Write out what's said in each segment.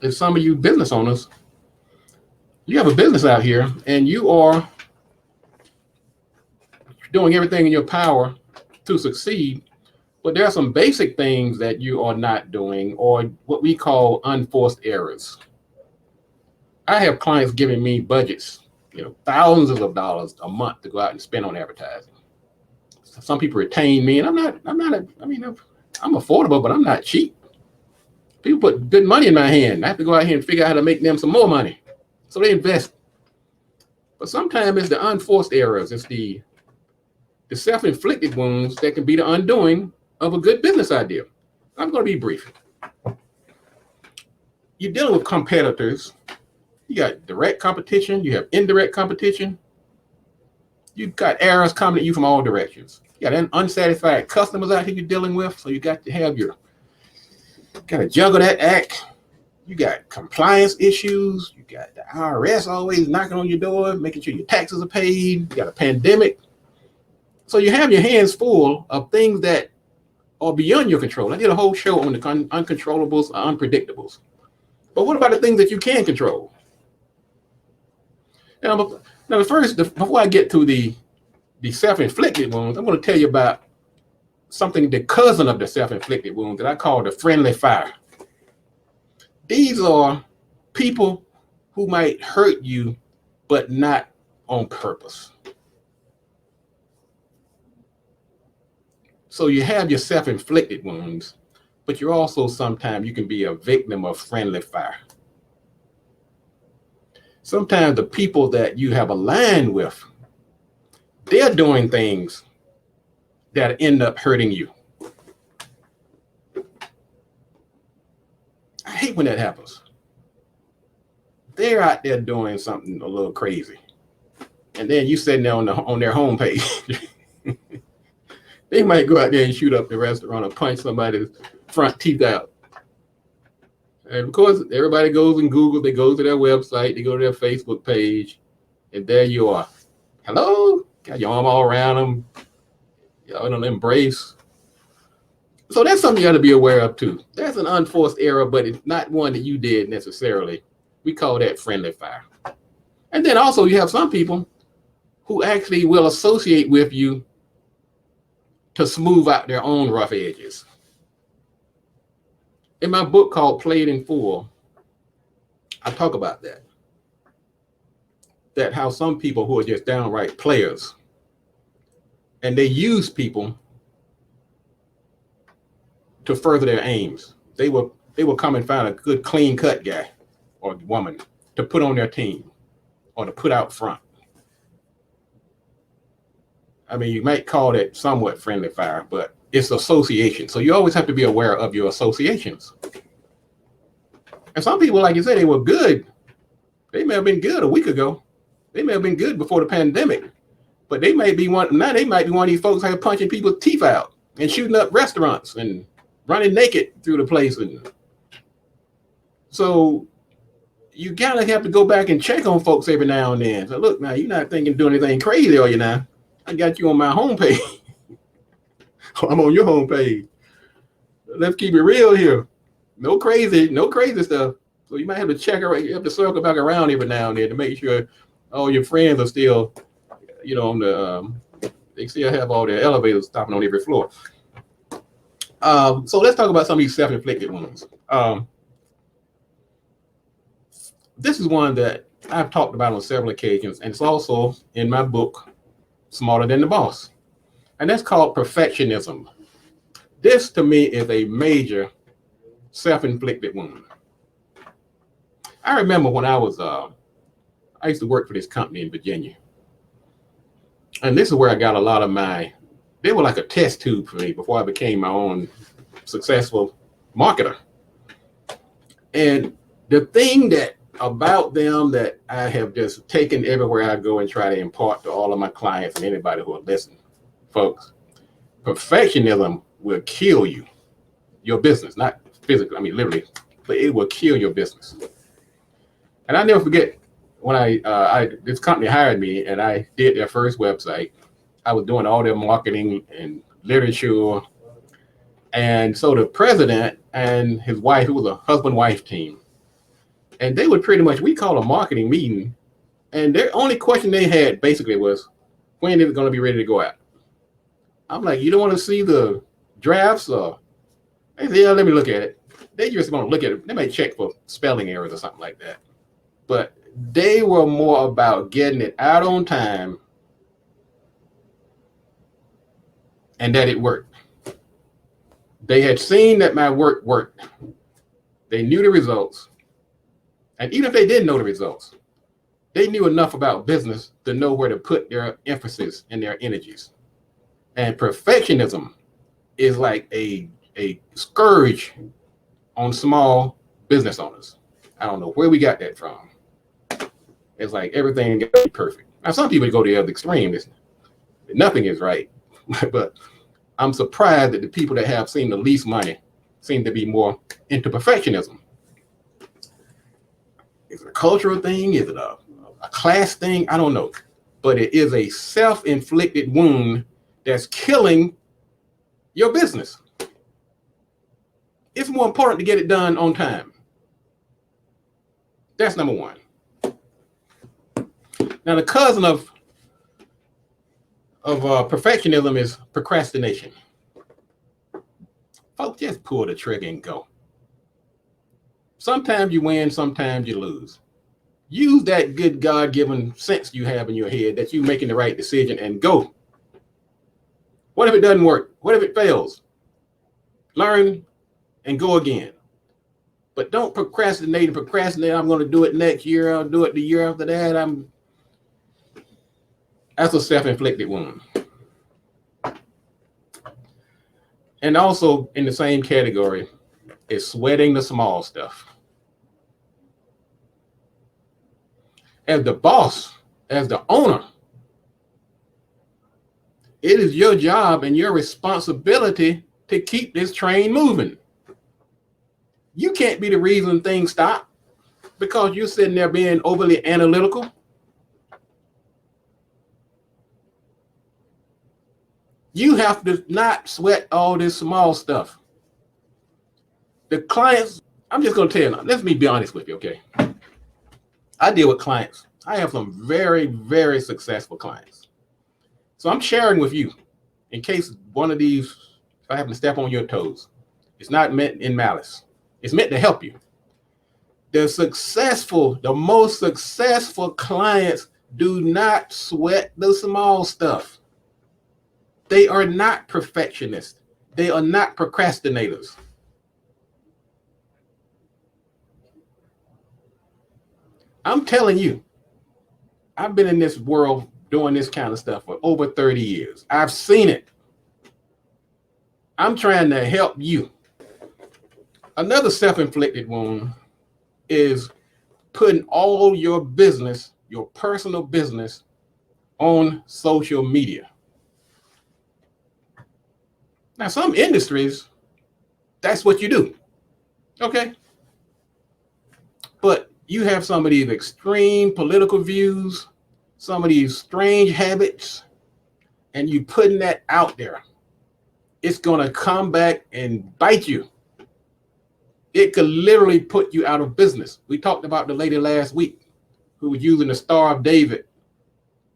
is some of you business owners, you have a business out here and you are doing everything in your power to succeed, but there are some basic things that you are not doing, or what we call unforced errors. I have clients giving me budgets, thousands of dollars a month to go out and spend on advertising. Some people retain me, and I'm affordable, but I'm not cheap. People put good money in my hand. I have to go out here and figure out how to make them some more money. So they invest. But sometimes it's the unforced errors. It's the self-inflicted wounds that can be the undoing of a good business idea. I'm going to be brief. You're dealing with competitors. You got direct competition. You have indirect competition. You've got errors coming at you from all directions. You got unsatisfied customers out here you're dealing with. So you got to juggle that act. You got compliance issues. You got the IRS always knocking on your door, making sure your taxes are paid. You got a pandemic. So you have your hands full of things that are beyond your control. I did a whole show on the uncontrollables, unpredictables. But what about the things that you can control? Now first, before I get to the self-inflicted wounds, I'm going to tell you about something, the cousin of the self-inflicted wounds, that I call the friendly fire. These are people who might hurt you, but not on purpose. So you have your self-inflicted wounds, but you're also sometimes you can be a victim of friendly fire. Sometimes the people that you have aligned with, they're doing things that end up hurting you. I hate when that happens. They're out there doing something a little crazy, and then you sitting there on their homepage. They might go out there and shoot up the restaurant or punch somebody's front teeth out. And of course, everybody goes and Google, they go to their website, they go to their Facebook page, and there you are. Hello? Got your arm all around them. Y'all in an embrace. So that's something you got to be aware of too. That's an unforced error, but it's not one that you did necessarily. We call that friendly fire. And then also you have some people who actually will associate with you to smooth out their own rough edges. In my book called Play It in Full, I talk about that. That how some people who are just downright players, and they use people to further their aims. They will come and find a good clean cut guy or woman to put on their team or to put out front. I mean, you might call that somewhat friendly fire, but it's association. So you always have to be aware of your associations. And some people, like you said, they were good. They may have been good a week ago. They may have been good before the pandemic, but they might be one of these folks who are punching people's teeth out and shooting up restaurants and running naked through the place. And so you gotta have to go back and check on folks every now and then. So look, now you're not thinking doing anything crazy, are you now? I got you on my homepage. I'm on your homepage. Let's keep it real here. No crazy stuff. So you might have to you have to circle back around every now and then to make sure all your friends are still, on the, they still have all their elevators stopping on every floor. So let's talk about some of these self-inflicted ones. This is one that I've talked about on several occasions, and it's also in my book, Smarter Than the Boss. And that's called perfectionism. This to me is a major self-inflicted wound. I remember when I used to work for this company in Virginia. And this is where I got a lot of they were like a test tube for me before I became my own successful marketer. And the thing about them that I have just taken everywhere I go and try to impart to all of my clients and anybody who will listen, folks, perfectionism will kill you, your business, not physically, I mean literally, but it will kill your business. And I never forget when this company hired me and I did their first website. I was doing all their marketing and literature. And so the president and his wife, who was a husband-wife team, And they would pretty much, we call a marketing meeting. And their only question they had basically was, when is it going to be ready to go out? I'm like, you don't want to see the drafts? Or they said, yeah, let me look at it. They just want to look at it. They may check for spelling errors or something like that. But they were more about getting it out on time and that it worked. They had seen that my work worked. They knew the results. And even if they didn't know the results, they knew enough about business to know where to put their emphasis and their energies. And perfectionism is like a scourge on small business owners. I don't know where we got that from. It's like everything got to be perfect. Now, some people go to the other extreme. Nothing is right. But I'm surprised that the people that have seen the least money seem to be more into perfectionism. Is it a cultural thing? Is it a class thing? I don't know. But it is a self-inflicted wound that's killing your business. It's more important to get it done on time. That's number one. Now, the cousin of perfectionism is procrastination. Folks, just pull the trigger and go. Sometimes you win, sometimes you lose. Use that good God-given sense you have in your head that you're making the right decision and go. What if it doesn't work? What if it fails? Learn and go again. But don't procrastinate and procrastinate. I'm going to do it next year. I'll do it the year after that. That's a self-inflicted wound. And also in the same category is sweating the small stuff. As the boss, as the owner, it is your job and your responsibility to keep this train moving. You can't be the reason things stop because you're sitting there being overly analytical. You have to not sweat all this small stuff. The clients, I'm just going to tell you, let me be honest with you, okay? I deal with clients. I have some very, very successful clients. So I'm sharing with you in case one of these, if I happen to step on your toes, it's not meant in malice. It's meant to help you. The most successful clients do not sweat the small stuff. They are not perfectionists. They are not procrastinators. I'm telling you, I've been in this world doing this kind of stuff for over 30 years. I've seen it. I'm trying to help you. Another self-inflicted wound is putting all your business, your personal business, on social media. Now, some industries, that's what you do. Okay? But you have some of these extreme political views, some of these strange habits, and you putting that out there. It's going to come back and bite you. It could literally put you out of business. We talked about the lady last week who was using the Star of David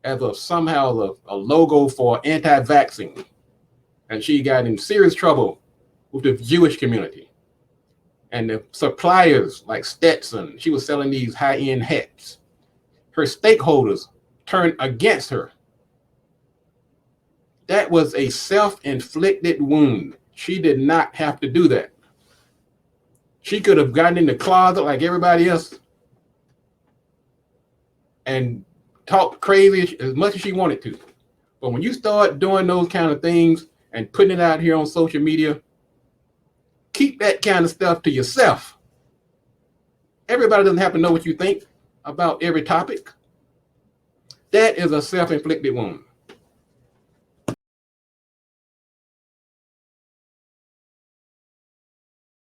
as somehow a logo for anti-vaxxing. And she got in serious trouble with the Jewish community. And the suppliers like Stetson, she was selling these high-end hats. Her stakeholders turned against her. That was a self-inflicted wound. She did not have to do that. She could have gotten in the closet like everybody else and talked crazy as much as she wanted to. But when you start doing those kind of things and putting it out here on social media, keep that kind of stuff to yourself. Everybody doesn't have to know what you think about every topic. That is a self-inflicted wound.